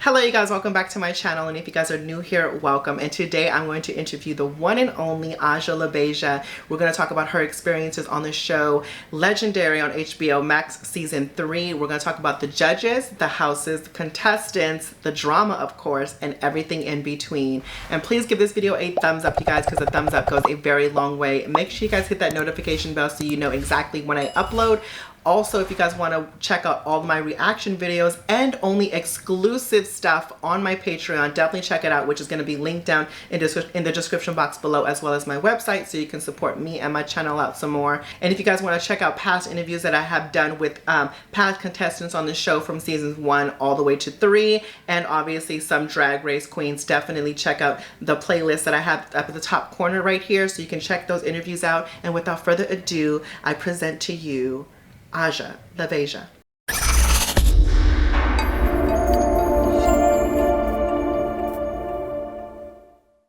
Hello you guys, welcome back to my channel, and if you guys are new here, welcome. And today I'm going to interview the one and only Aja Labeija. We're going to talk about her experiences on the show Legendary on HBO Max season 3. We're going to talk about the judges, the houses, the contestants, the drama of course, and everything in between. And please give this video a thumbs up, you guys, because a thumbs up goes a very long way. Make sure you guys hit that notification bell so you know exactly when I upload. Also, if you guys want to check out all my reaction videos and only exclusive stuff on my Patreon, definitely check it out, which is going to be linked down in the description box below, as well as my website, so you can support me and my channel out some more. And if you guys want to check out past interviews that I have done with past contestants on the show from seasons 1 all the way to 3, and obviously some Drag Race queens, definitely check out the playlist that I have up at the top corner right here, so you can check those interviews out. And without further ado, I present to you Aja Labeija.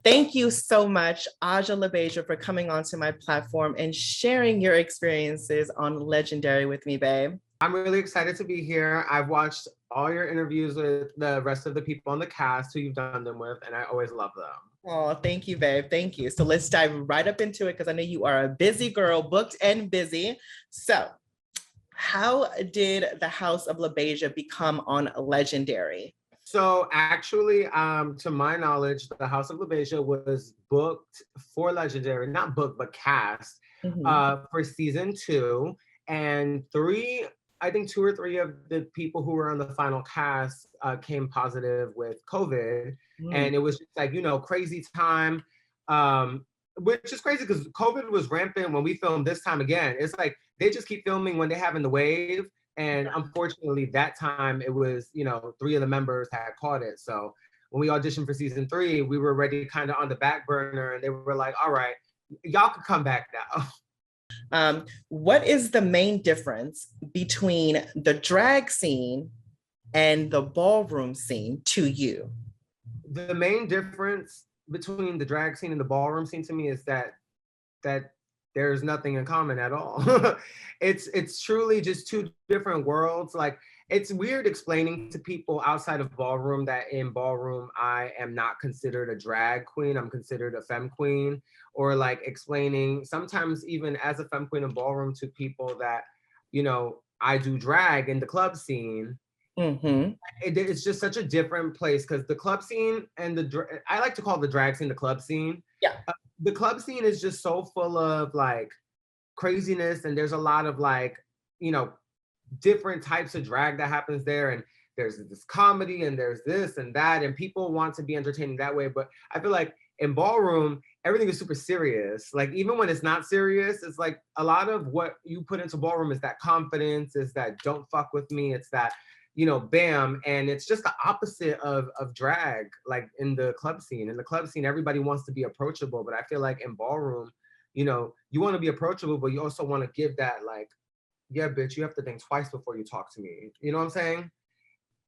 Thank you so much, Aja Labeija, for coming onto my platform and sharing your experiences on Legendary with me, babe. I'm really excited to be here. I've watched all your interviews with the rest of the people on the cast who you've done them with, and I always love them. Oh, thank you, babe. Thank you. So let's dive right up into it, because I know you are a busy girl, booked and busy. So how did the House of Labeija become on Legendary? So actually, to my knowledge, the House of Labeija was booked for Legendary, not booked, but cast for season 2. And I think 2 or 3 of the people who were on the final cast came positive with COVID. And it was just like, crazy time. Which is crazy because COVID was rampant when we filmed this time again. It's like they just keep filming when they're having the wave. And unfortunately, that time it was, 3 of the members had caught it. So when we auditioned for season 3, we were already kind of on the back burner, and they were like, all right, y'all can come back now. What is the main difference between the drag scene and the ballroom scene to you? The main difference between the drag scene and the ballroom scene to me is that there's nothing in common at all. It's truly just 2 different worlds. Like, it's weird explaining to people outside of ballroom that in ballroom I am not considered a drag queen, I'm considered a femme queen, or like explaining sometimes even as a femme queen in ballroom to people that I do drag in the club scene. It's just such a different place, because the club scene and I like to call the drag scene the club scene. Yeah. The club scene is just so full of like craziness, and there's a lot of like, different types of drag that happens there, and there's this comedy and there's this and that, and people want to be entertaining that way. But I feel like in ballroom, everything is super serious. Like, even when it's not serious, it's like a lot of what you put into ballroom is that confidence, is that don't fuck with me, it's that bam. And it's just the opposite of drag, like in the club scene. In the club scene, everybody wants to be approachable, but I feel like in ballroom, you want to be approachable, but you also want to give that like, yeah, bitch, you have to think twice before you talk to me. You know what I'm saying?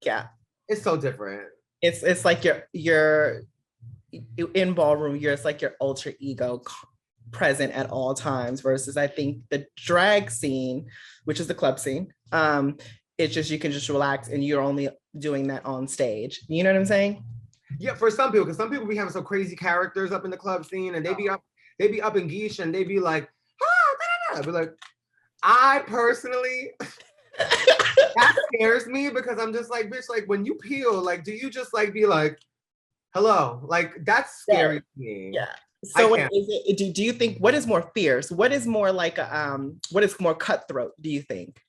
Yeah. It's so different. It's like you're in ballroom, it's like your alter ego present at all times, versus I think the drag scene, which is the club scene, it's just, you can just relax and you're only doing that on stage. You know what I'm saying? Yeah, for some people, because some people be having some crazy characters up in the club scene, and they be up in geesh, and they be like, ah, be like, I personally, that scares me, because I'm just like, bitch, like when you peel, like, do you just like be like, hello? Like, that's scary to me. Yeah. So what is it? Do you think, what is more fierce? What is more like what is more cutthroat, do you think?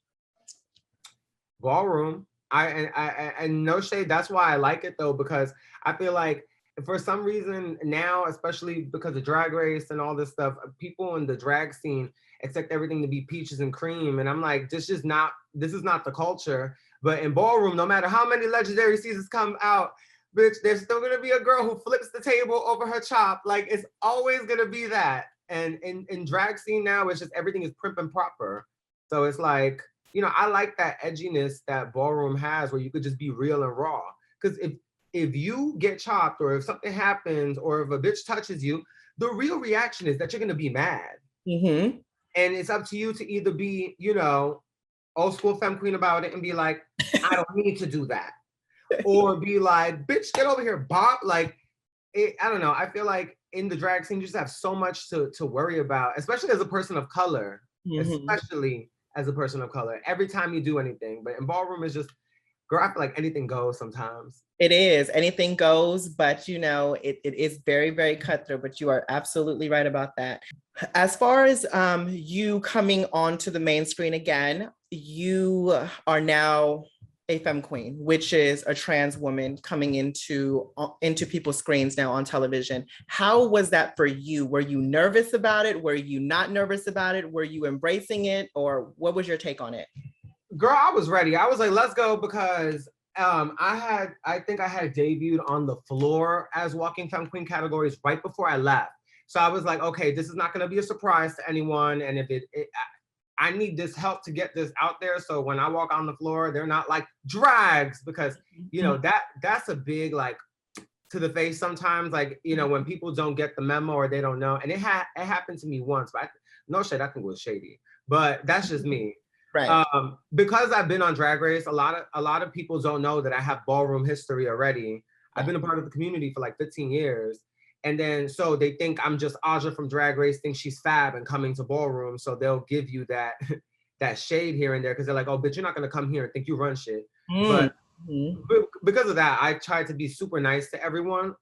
Ballroom. And no shade, that's why I like it though, because I feel like for some reason now, especially because of Drag Race and all this stuff, people in the drag scene expect everything to be peaches and cream, and I'm like, this is not the culture. But in ballroom, no matter how many Legendary seasons come out, bitch, there's still gonna be a girl who flips the table over her chop. Like, it's always gonna be that. And in drag scene now, it's just everything is prim and proper. So it's like, I like that edginess that ballroom has, where you could just be real and raw. Because if you get chopped, or if something happens, or if a bitch touches you, the real reaction is that you're gonna be mad. And it's up to you to either be, old school femme queen about it and be like, I don't need to do that. or be like, bitch, get over here, bop. Like, I don't know. I feel like in the drag scene, you just have so much to worry about, especially as a person of color, especially as a person of color, every time you do anything. But in ballroom, it's just, girl, I feel like anything goes sometimes. It is. Anything goes, but you know, it is very, very cutthroat, but you are absolutely right about that. As far as you coming onto the main screen again, you are now a femme queen, which is a trans woman coming into people's screens now on television. How was that for you? Were you nervous about it? Were you not nervous about it? Were you embracing it? Or what was your take on it? Girl, I was ready. I was like, let's go, because I think I had debuted on the floor as Walking Femme Queen categories right before I left. So I was like, okay, this is not going to be a surprise to anyone. And if I need this help to get this out there. So when I walk on the floor, they're not like drags, because, you know, that's a big, like, to the face sometimes, like, you know, when people don't get the memo or they don't know. And it happened to me once, but no shade, I think it was shady, but that's just me. Right. Because I've been on Drag Race, a lot of people don't know that I have ballroom history already. I've been a part of the community for like 15 years. And then, so they think I'm just Aja from Drag Race, think she's fab and coming to ballroom. So they'll give you that that shade here and there, because they're like, oh, but you're not going to come here and think you run shit. But because of that, I try to be super nice to everyone.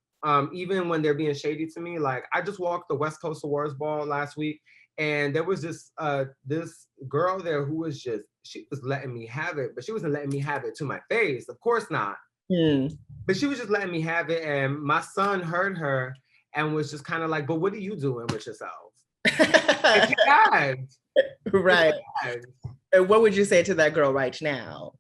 Even when they're being shady to me. Like, I just walked the West Coast Awards ball last week, and there was this girl there who was just, she was letting me have it, but she wasn't letting me have it to my face. Of course not. But she was just letting me have it, and my son heard her and was just kind of like, but what are you doing with yourself? And she gagged. Right. And what would you say to that girl right now?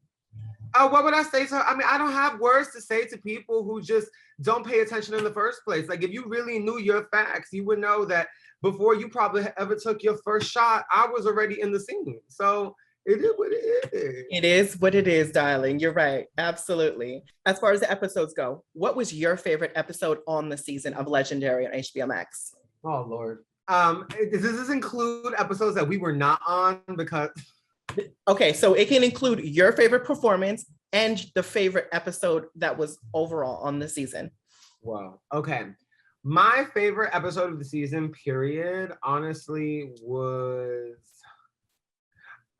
What would I say to her? I mean, I don't have words to say to people who just don't pay attention in the first place. Like, if you really knew your facts, you would know that before you probably ever took your first shot, I was already in the scene. So it is what it is. It is what it is, darling. You're right. Absolutely. As far as the episodes go, what was your favorite episode on the season of Legendary on HBO Max? Oh, Lord. Does this include episodes that we were not on? Because... Okay, so it can include your favorite performance and the favorite episode that was overall on the season. Wow. Okay. My favorite episode of the season, period, honestly, was...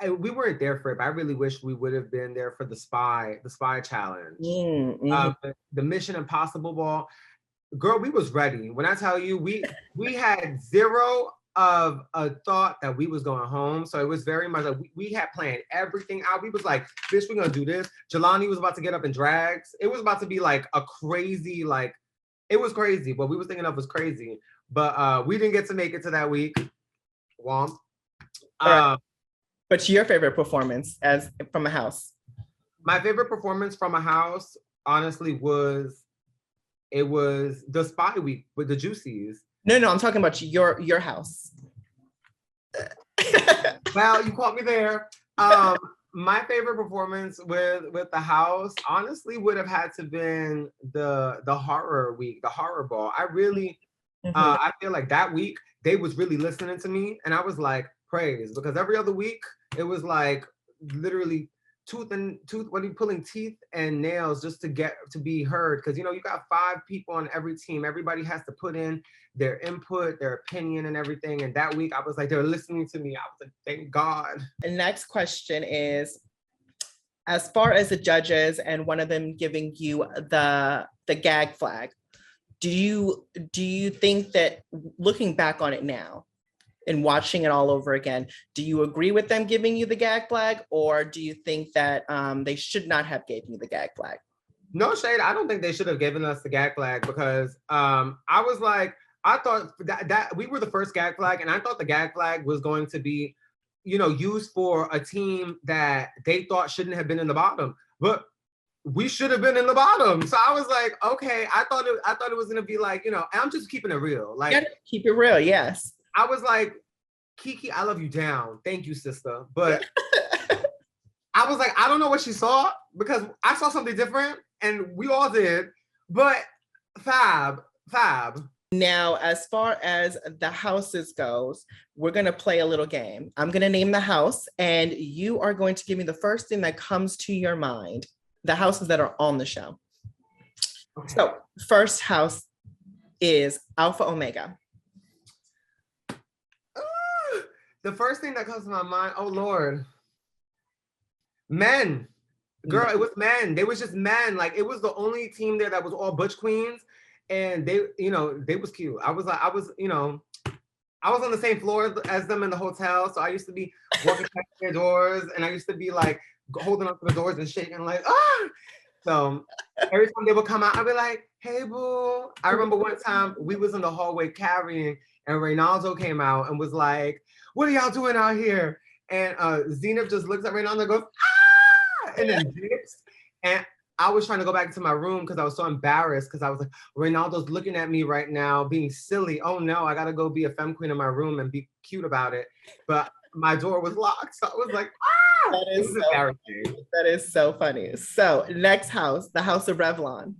we weren't there for it, but I really wish we would have been there for the spy challenge. The Mission Impossible ball. Girl, we was ready. When I tell you, we had zero of a thought that we was going home. So it was very much like we had planned everything out. We was like, bitch, we're gonna do this. Jelani was about to get up in drags. It was about to be like a crazy, like, it was crazy. What we was thinking of was crazy. But we didn't get to make it to that week. Womp. But your favorite performance as from a house? My favorite performance from a house, honestly, was the spy week with the Juicies. No, I'm talking about your house. Well, you caught me there. My favorite performance with the house, honestly, would have had to been the horror week, the horror ball. I really, I feel like that week they was really listening to me, and I was like, praise, because every other week it was like literally tooth, what are you pulling teeth and nails just to get to be heard, because you know you got 5 people on every team, everybody has to put in their input, their opinion and everything, and that week I was like, they're listening to me. I was like, thank God. The next question is, as far as the judges and one of them giving you the gag flag, do you think that, looking back on it now and watching it all over again, do you agree with them giving you the gag flag, or do you think that they should not have given you the gag flag? No shade. I don't think they should have given us the gag flag, because I was like, I thought that we were the first gag flag, and I thought the gag flag was going to be, you know, used for a team that they thought shouldn't have been in the bottom, but we should have been in the bottom. So I was like, okay, I thought it was gonna be like, you know, I'm just keeping it real. Like, keep it real, yes. I was like, Kiki, I love you down. Thank you, sister. But I was like, I don't know what she saw, because I saw something different, and we all did. But fab. Now, as far as the houses goes, we're going to play a little game. I'm going to name the house, and you are going to give me the first thing that comes to your mind. the houses that are on the show. Okay. So first house is Alpha Omega. The first thing that comes to my mind, oh Lord. Men. Girl, it was men. They was just men. Like, it was the only team there that was all butch queens. And they, you know, they was cute. I was on the same floor as them in the hotel. So I used to be walking past their doors, and I used to be like holding up to the doors and shaking like, ah. So every time they would come out, I'd be like, hey, boo. I remember one time we was in the hallway carrying, and Reynaldo came out and was like, what are y'all doing out here? And Zenith just looks at Reynaldo and goes, ah, and then dips. And I was trying to go back to my room because I was so embarrassed, because I was like, Reynaldo's looking at me right now being silly. Oh no, I gotta go be a femme queen in my room and be cute about it. But my door was locked, so I was like, ah! That is, so embarrassing. That is so funny. So next house, the House of Revlon.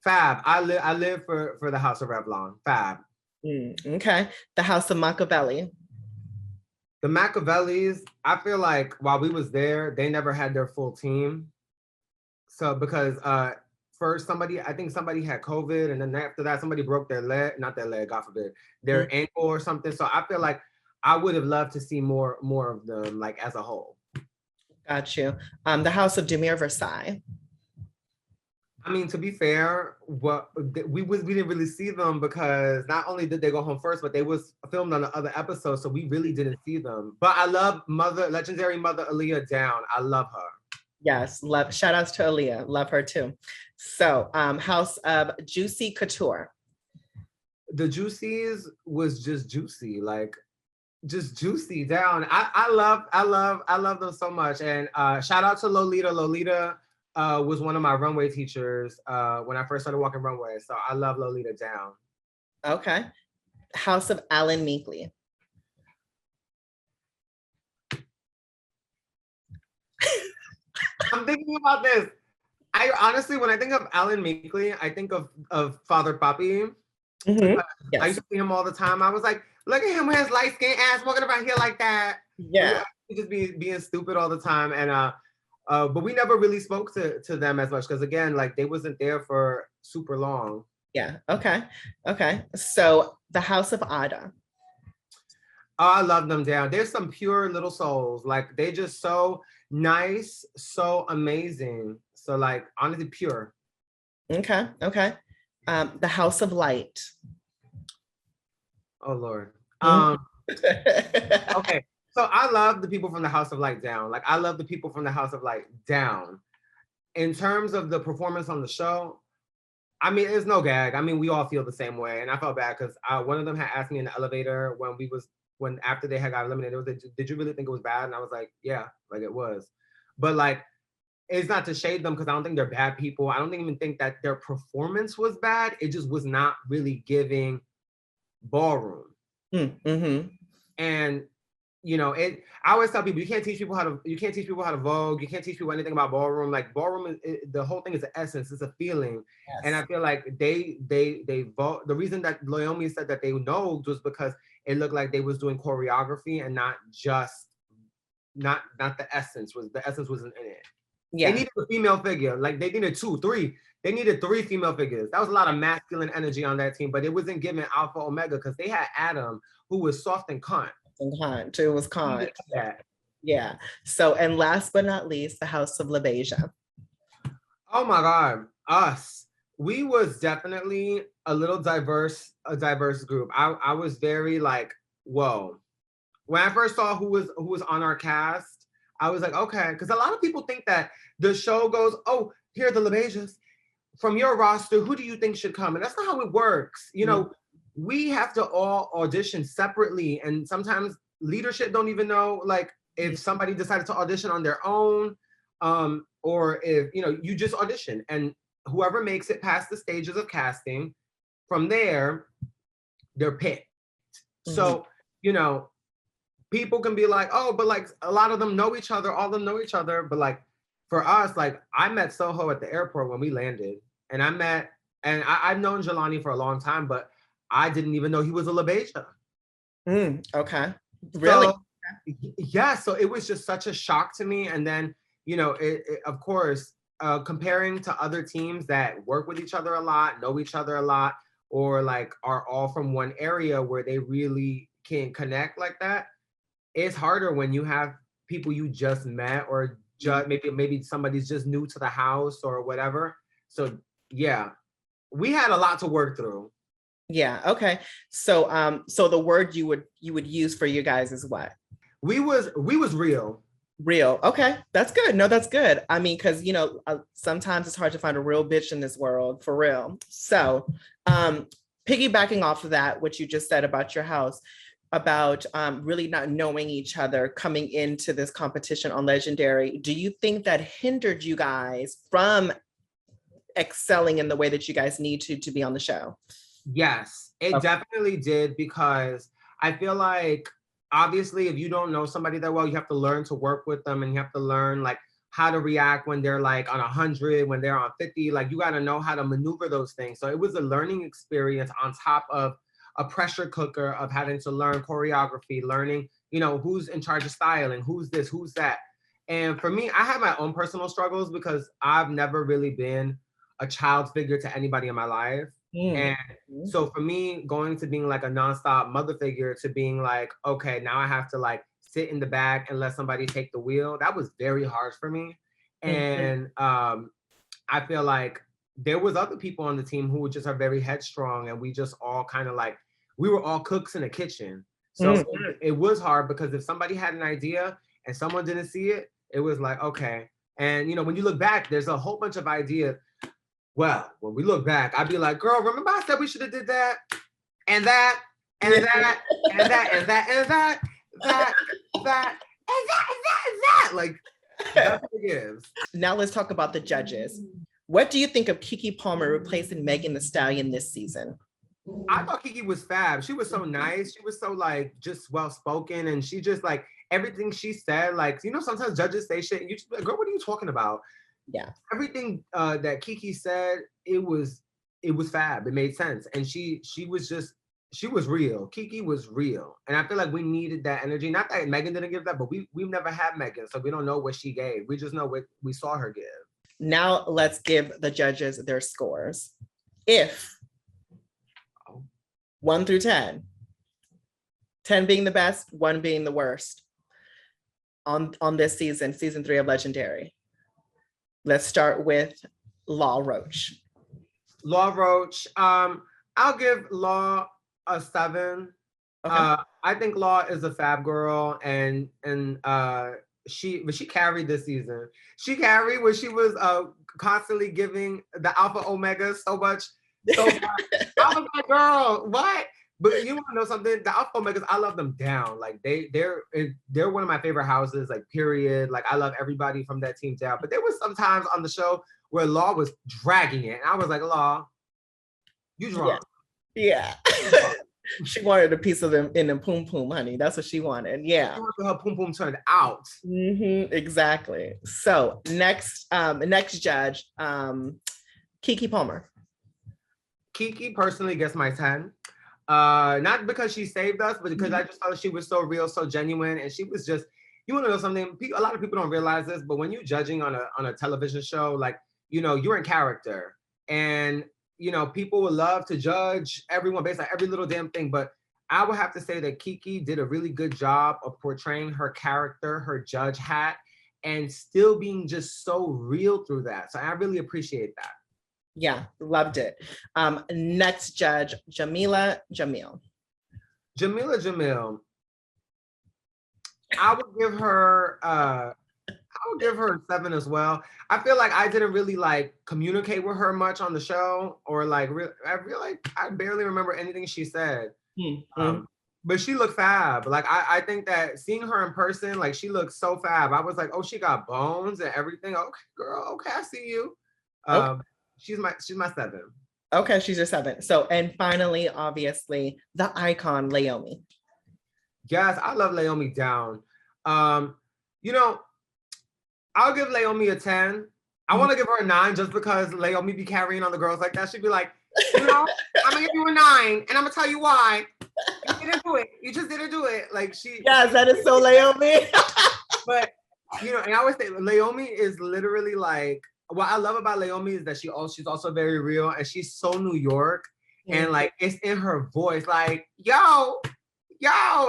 Fab. I live for the House of Revlon. Fab. Okay. The House of Machiavelli. The Machiavellis, I feel like while we was there, they never had their full team. So because first I think somebody had COVID, and then after that somebody broke their leg, not their leg, God forbid, their ankle or something. So I feel like I would have loved to see more of them, like, as a whole. Got you. The House of Demir Versailles. I mean, to be fair, we didn't really see them because not only did they go home first, but they was filmed on the other episode, so we really didn't see them. But I love legendary mother Aaliyah Down. I love her. Yes, love. Shout outs to Aaliyah. Love her too. So, House of Juicy Couture. The Juicies was just juicy, like just juicy down. I love them so much. And shout out to Lolita. Lolita was one of my runway teachers when I first started walking runway. So I love Lolita Down. Okay. House of Alan Meekley. I'm thinking about this. I honestly, when I think of Alan Meekley, I think of Father Papi. Yes. I used to see him all the time. I was like, look at him with his light skin ass walking around here like that. Yeah. Just being stupid all the time. And but we never really spoke to them as much because, again, like, they wasn't there for super long. Yeah. Okay. So the House of Ada. Oh, I love them down. There's some pure little souls. Like, they just so nice, so amazing. So, like, honestly, pure. Okay. The House of Light. Oh Lord. Okay. So I love the people from the House of Light down. Like, I love the people from the House of Light down. In terms of the performance on the show, I mean, it's no gag. I mean, we all feel the same way. And I felt bad because one of them had asked me in the elevator when after they had got eliminated, it was like, did you really think it was bad? And I was like, yeah, like, it was. But, like, it's not to shade them because I don't think they're bad people. I don't even think that their performance was bad. It just was not really giving Ballroom. And you know, I always tell people, you can't teach people how to vogue, you can't teach people anything about Ballroom. Like, Ballroom the whole thing is an essence, it's a feeling. Yes. And I feel like they vote. The reason that Loyomi said that they know was because it looked like they was doing choreography and not just not the essence. The essence wasn't in it. Yeah. They needed a female figure. Like, they needed 2, 3. They needed 3 female figures. That was a lot of masculine energy on that team, but it wasn't giving Alpha Omega because they had Adam, who was soft and cunt. It was cunt. Yeah. So, and last but not least, the House of Labeija. Oh my God, us. We was definitely a diverse group. I was very like, whoa. When I first saw who was on our cast, I was like, okay, because a lot of people think that the show goes, oh, here are the Labeijas. From your roster, who do you think should come? And that's not how it works. You know, we have to all audition separately. And sometimes leadership don't even know, like, if somebody decided to audition on their own, or if, you know, you just audition. And whoever makes it past the stages of casting, from there, they're picked. So, you know, people can be like, oh, but like a lot of them know each other, all of them know each other. But like for us, like I met Soho at the airport when we landed, and I've known Jelani for a long time, but I didn't even know he was a Labeija. Okay. Really? So, yeah. So it was just such a shock to me. And then, you know, of course, comparing to other teams that work with each other a lot, know each other a lot, or like are all from one area where they really can connect like that, it's harder when you have people you just met or just maybe somebody's just new to the house or whatever. So yeah, we had a lot to work through. Yeah. Okay. So so the word you would use for you guys is what? We was real. Real. Okay. That's good. No, that's good. I mean, because sometimes it's hard to find a real bitch in this world, for real. So piggybacking off of that, what you just said about your house, about really not knowing each other coming into this competition on Legendary, do you think that hindered you guys from excelling in the way that you guys need to be on the show? Yes, it definitely did, because I feel like obviously if you don't know somebody that well, you have to learn to work with them, and you have to learn like how to react when they're like on 100, when they're on 50. Like you got to know how to maneuver those things. So it was a learning experience on top of a pressure cooker of having to learn choreography, learning, who's in charge of styling, who's this, who's that. And for me, I have my own personal struggles because I've never really been a child figure to anybody in my life. And so for me, going to being like a nonstop mother figure to being like, okay, now I have to like sit in the back and let somebody take the wheel, that was very hard for me. And I feel like there was other people on the team who just are very headstrong, and we just all kind of like, we were all cooks in the kitchen. So it was hard because if somebody had an idea and someone didn't see it, it was like, okay. And when you look back, there's a whole bunch of ideas. Well, when we look back, I'd be like, girl, remember I said we should have did that and that and that and that and that and that, that, and that and that. Like, that's what it gives. Now let's talk about the judges. What do you think of Keke Palmer replacing Megan Thee Stallion this season? I thought Keke was fab. She was so nice. She was so like just well spoken, and she just like everything she said. Like, sometimes judges say shit, and you just be like, girl, what are you talking about? Yeah. Everything that Keke said, it was fab. It made sense. And she was real. Keke was real. And I feel like we needed that energy. Not that Megan didn't give that, but we've never had Megan, so we don't know what she gave. We just know what we saw her give. Now let's give the judges their scores. If 1 through 10, 10 being the best, 1 being the worst on this season 3 of Legendary. Let's start with Law Roach. Law Roach. I'll give Law a 7. Okay. I think Law is a fab girl, and she carried this season. She carried when she was constantly giving the Alpha Omega so much. I was like, girl, what? But you want to know something? The Alpha Omegas, I love them down. Like they're one of my favorite houses. Like period. Like I love everybody from that team down. But there was some times on the show where Law was dragging it, and I was like, Law, you drunk? Yeah. She wanted a piece of them in the poom poom, honey. That's what she wanted. Yeah. She wanted her poom poom turned out. Exactly. So next judge, Keke Palmer. Keke personally gets my 10. Not because she saved us, but because I just thought she was so real, so genuine, and she was just. You want to know something? A lot of people don't realize this, but when you're judging on a television show, like you're in character, and people would love to judge everyone based on every little damn thing. But I would have to say that Keke did a really good job of portraying her character, her judge hat, and still being just so real through that. So I really appreciate that. Yeah, loved it. Next judge, Jamila Jamil. Jamila Jamil. I would give her a 7 as well. I feel like I didn't really like communicate with her much on the show, or like I feel like I barely remember anything she said. But she looked fab. Like I think that seeing her in person, like she looked so fab. I was like, oh, she got bones and everything. Okay, girl. Okay, I see you. Okay. She's my 7. Okay, she's your 7. So, and finally, obviously, the icon, Laomi. Yes, I love Laomi down. I'll give Laomi a 10. I want to give her a 9 just because Laomi be carrying on the girls like that. She'd be like, I'm gonna give you a 9, and I'm gonna tell you why. You didn't do it. You just didn't do it. Like she. Yes, that is so Laomi. But and I always say Laomi is literally like what I love about Naomi is that she's also very real, and she's so New York, and like it's in her voice, like yo,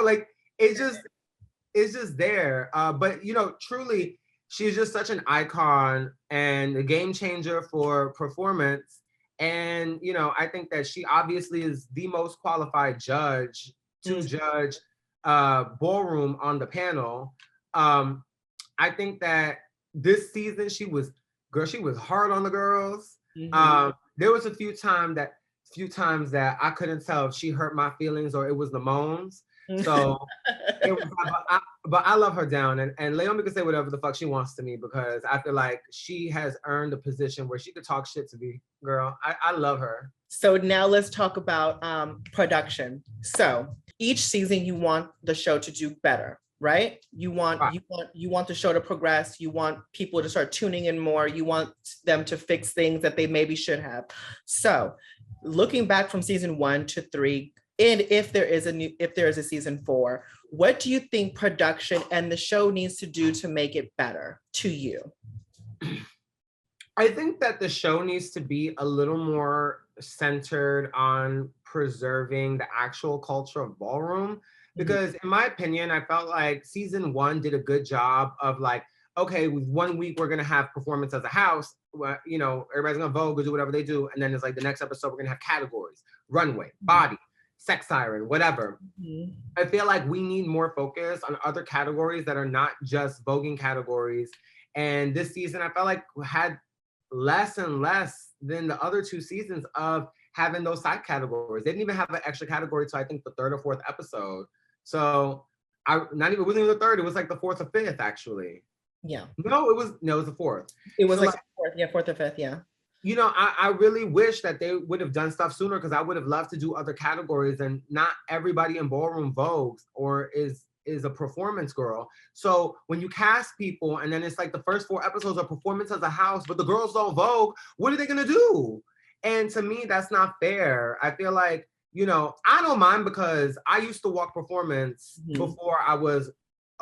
like it's just there. But you know, truly, she's just such an icon and a game changer for performance. And you know, I think that she obviously is the most qualified judge to judge Ballroom on the panel. I think that this season she was hard on the girls. There was a few times that I couldn't tell if she hurt my feelings or it was the moans. So it was, but I love her down, and Leomi can say whatever the fuck she wants to me because I feel like she has earned a position where she could talk shit to me, girl. I love her. So now let's talk about production. So each season you want the show to do better, right? You want the show to progress. You want people to start tuning in more. You want them to fix things that they maybe should have. So looking back from season 1 to 3, and if there is a season 4, what do you think production and the show needs to do to make it better to you? I think that the show needs to be a little more centered on preserving the actual culture of ballroom. Because in my opinion, I felt like season 1 did a good job of like, okay, with 1 week, we're gonna have performance as a house. You know, everybody's gonna vogue or do whatever they do. And then it's like the next episode, we're gonna have categories, runway, body, sex siren, whatever. I feel like we need more focus on other categories that are not just voguing categories. And this season, I felt like had less and less than the other 2 seasons of having those side categories. They didn't even have an extra category till I think the 3rd or 4th episode. So it wasn't even the 3rd, it was like the 4th or 5th actually. Yeah. No, it was the 4th. It was so like 4th or 5th, yeah. You know, I really wish that they would have done stuff sooner because I would have loved to do other categories, and not everybody in ballroom vogues or is a performance girl. So when you cast people and then it's like the first 4 episodes are performance as a house, but the girls don't vogue, what are they gonna do? And to me, that's not fair. I feel like, you know, I don't mind because I used to walk performance before I was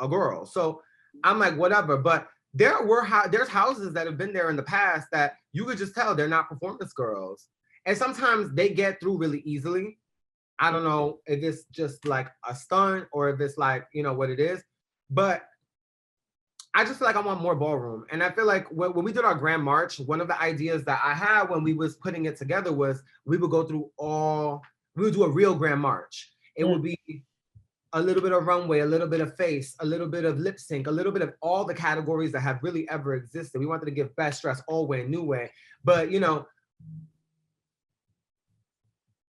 a girl. So I'm like, whatever. But there's houses that have been there in the past that you could just tell they're not performance girls. And sometimes they get through really easily. I don't know if it's just like a stunt or if it's like, you know, what it is. But I just feel like I want more ballroom. And I feel like when we did our grand march, one of the ideas that I had when we was putting it together was we would do a real grand march. It would be a little bit of runway, a little bit of face, a little bit of lip sync, a little bit of all the categories that have really ever existed. We wanted to give best dress, old way, new way. But, you know,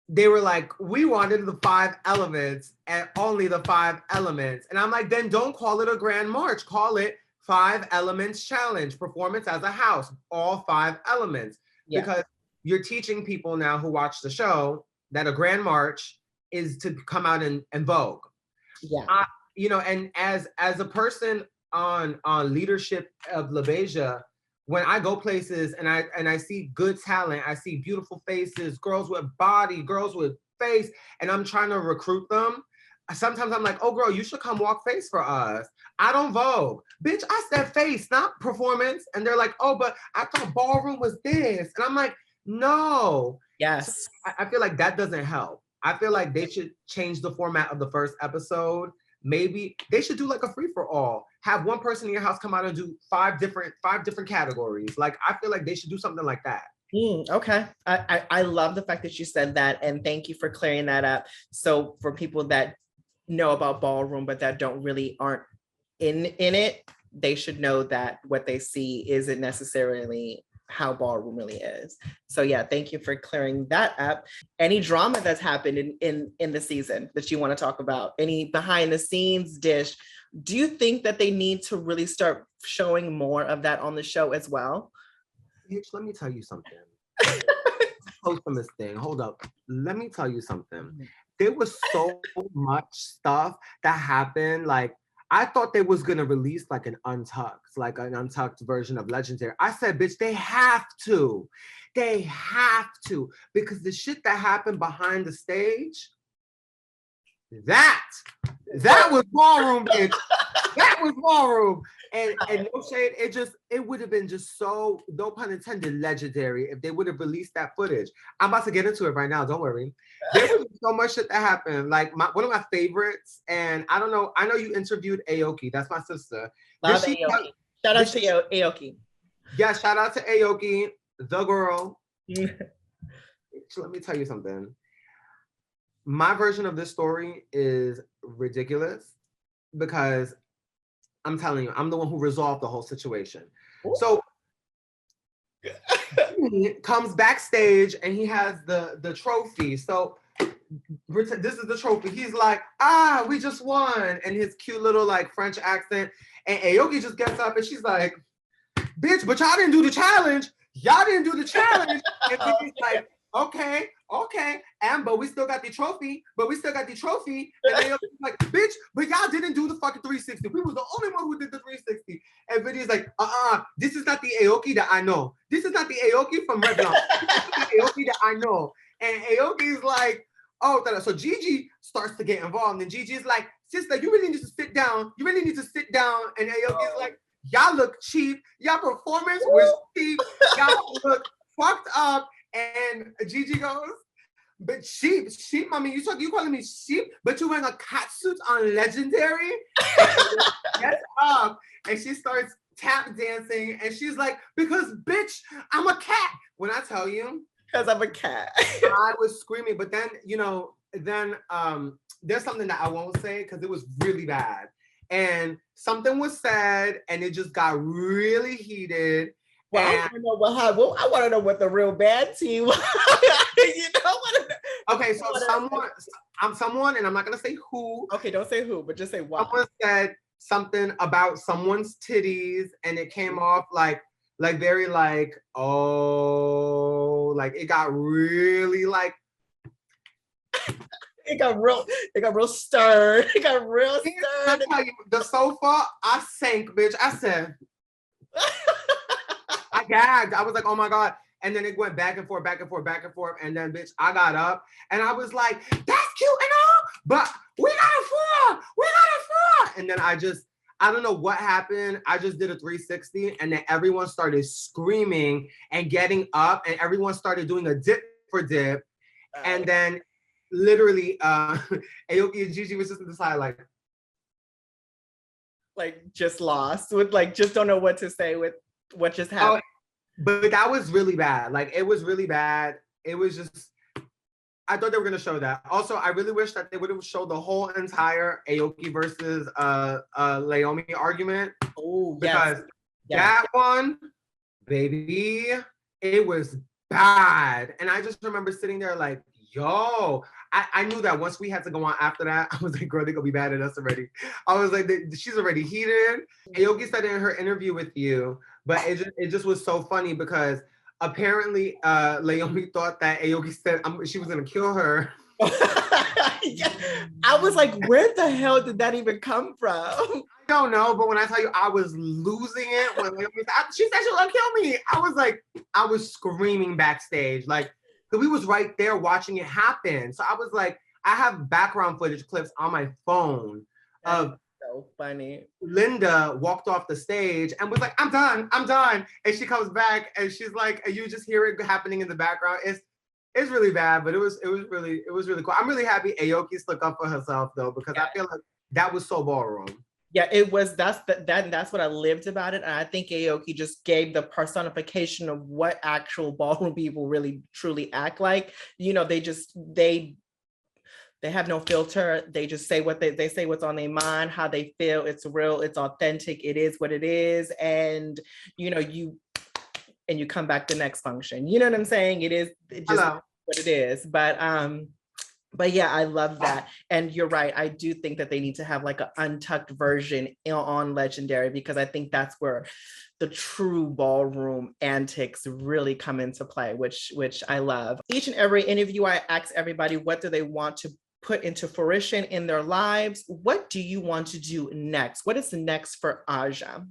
they were like, we wanted the 5 elements and only the 5 elements. And I'm like, then don't call it a grand march. Call it 5 elements challenge, performance as a house, all 5 elements. Yeah. Because you're teaching people now who watch the show that a grand march is to come out and vogue. Yeah. You know, and as a person on leadership of Labeija, when I go places and I see good talent, I see beautiful faces, girls with body, girls with face, and I'm trying to recruit them. Sometimes I'm like, oh girl, you should come walk face for us. I don't vogue. Bitch, I said face, not performance. And they're like, oh, but I thought ballroom was this. And I'm like, no. Yes. So I feel like that doesn't help. I feel like they should change the format of the first episode. Maybe they should do like a free for all. Have one person in your house come out and do 5 different categories. Like, I feel like they should do something like that. Okay. I love the fact that you said that, and thank you for clearing that up. So for people that know about ballroom but that aren't in it, they should know that what they see isn't necessarily how ballroom really is. So yeah, thank you for clearing that up. Any drama that's happened in the season that you want to talk about? Any behind the scenes dish? Do you think that they need to really start showing more of that on the show as well? Bitch, let me tell you something. Post from this thing. Hold up. Let me tell you something. There was so much stuff that happened. Like, I thought they was gonna release like an untucked version of Legendary. I said, bitch, they have to. They have to. Because the shit that happened behind the stage, that was ballroom, bitch. That was ballroom. And no shade, it would have been just so, no pun intended, legendary if they would have released that footage. I'm about to get into it right now, don't worry. There was so much shit that happened. Like one of my favorites, and I don't know, I know you interviewed Aoki, that's my sister. Love Aoki. Shout out to Aoki. Yeah, shout out to Aoki, the girl. So let me tell you something. My version of this story is ridiculous because I'm telling you, I'm the one who resolved the whole situation. Ooh. So he comes backstage and he has the trophy. So this is the trophy. He's like, we just won. And his cute little like French accent. And Aoki just gets up and she's like, bitch, but y'all didn't do the challenge. Y'all didn't do the challenge. And he's like, okay, but we still got the trophy. And Aoki's like, bitch, but y'all didn't do the fucking 360. We was the only one who did the 360. And Vinny's like, this is not the Aoki that I know. This is not the Aoki from Revlon. This is the Aoki that I know. And Aoki's like, oh, so Gigi starts to get involved. And Gigi's like, sister, you really need to sit down. And Aoki's like, y'all look cheap. Y'all performance was cheap. Y'all look fucked up. And Gigi goes, but sheep, mommy, you calling me sheep, but you wearing a cat suit on Legendary? Yes, up. And she starts tap dancing and she's like, because bitch, I'm a cat. When I tell you, because I'm a cat. I was screaming, but then, there's something that I won't say because it was really bad. And something was said and it just got really heated. Well, I want to know what happened. Well, I want to know what the real bad team was. Okay, so someone, and I'm not gonna say who. Okay, don't say who, but just say what. Someone said something about someone's titties, and it came off like very like, oh, like it got really like. It got real stirred. It got real stirred. I tell you, the sofa, I sank, bitch. I said. I gagged. I was like, oh my God. And then it went back and forth. And then, bitch, I got up and I was like, that's cute and all, but we got a 4. And then I don't know what happened. I just did a 360 and then everyone started screaming and getting up and everyone started doing a dip for dip. And then literally, Aoki and Gigi was just on the side like just lost with like, just don't know what to say with what just happened. But that was really bad. Like, it was really bad. It was just, I thought they were going to show that. Also, I really wish that they would have showed the whole entire Aoki versus Laomi argument. Oh, because that one, baby, it was bad. And I just remember sitting there like, yo, I knew that once we had to go on after that, I was like, girl, they're going to be bad at us already. I was like, she's already heated. Aoki said in her interview with you, but it just was so funny because apparently Laomi thought that Aoki said she was going to kill her. Yeah. I was like, where the hell did that even come from? I don't know, but when I tell you I was losing it, when Laomi she said she was going to kill me. I was like, I was screaming backstage. Like, because we was right there watching it happen. So I was like, I have background footage clips on my phone of so funny. Linda walked off the stage and was like, I'm done. And she comes back and she's like, you just hear it happening in the background. It's really bad, but it was really cool. I'm really happy Aoki stuck up for herself though, because I feel like that was so ballroom. Yeah, it was. That's what I lived about it, and I think Aoki just gave the personification of what actual ballroom people really truly act like. They have no filter. They just say what they say, what's on their mind, how they feel. It's real. It's authentic. It is what it is, and you come back the next function. You know what I'm saying? It just what it is, But yeah, I love that. And you're right. I do think that they need to have like an untucked version on Legendary, because I think that's where the true ballroom antics really come into play, which I love. Each and every interview, I ask everybody, what do they want to put into fruition in their lives? What do you want to do next? What is next for Aja?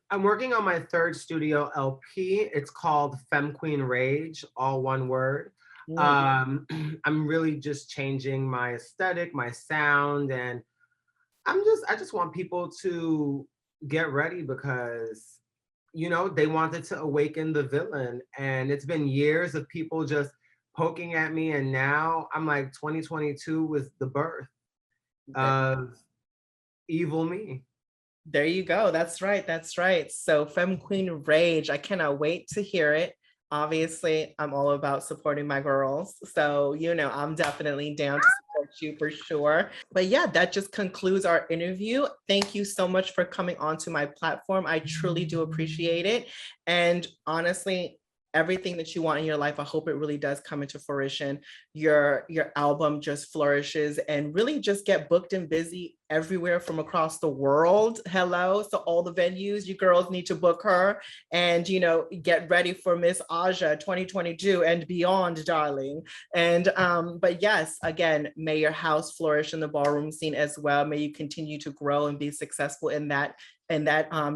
I'm working on my third studio LP. It's called Femme Queen Rage, all one word. I'm really just changing my aesthetic, my sound, and I just want people to get ready because they wanted to awaken the villain, and it's been years of people just poking at me, and now I'm like 2022 was the birth of evil me. There you go. That's right. That's right. So Femme Queen Rage, I cannot wait to hear it. Obviously, I'm all about supporting my girls. So, I'm definitely down to support you for sure. But yeah, that just concludes our interview. Thank you so much for coming onto my platform. I truly do appreciate it. And honestly, everything that you want in your life, I hope it really does come into fruition. Your album just flourishes and really just get booked and busy everywhere from across the world. Hello. So all the venues, you girls need to book her and, get ready for Miss Aja 2022 and beyond, darling. And, but yes, again, may your house flourish in the ballroom scene as well. May you continue to grow and be successful in that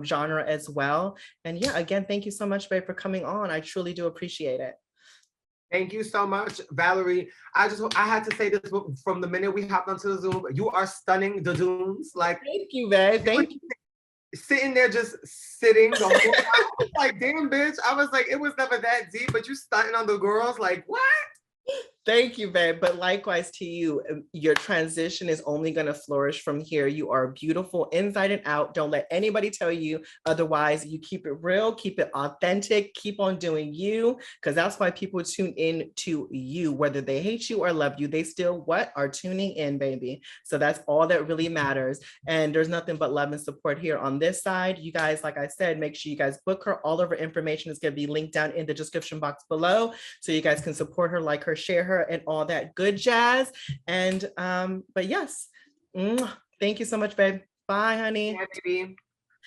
genre as well. And yeah, again, thank you so much, babe, for coming on. I truly do appreciate it. Thank you so much, Valerie. I had to say this from the minute we hopped onto the Zoom. You are stunning the dunes. Like, thank you, babe. Thank you. Sitting there, just sitting the whole time. I was like, damn, bitch. I was like, it was never that deep, but you stunting on the girls. Like, what? Thank you, babe. But likewise to you, your transition is only going to flourish from here. You are beautiful inside and out. Don't let anybody tell you otherwise. You keep it real, keep it authentic, keep on doing you, because that's why people tune in to you, whether they hate you or love you. They still are tuning in, baby. So that's all that really matters. And there's nothing but love and support here on this side. You guys, like I said, make sure you guys book her. All of her information is going to be linked down in the description box below, so you guys can support her, like her, share her, and all that good jazz. And but yes, thank you so much, babe. Bye, honey. Yeah, baby.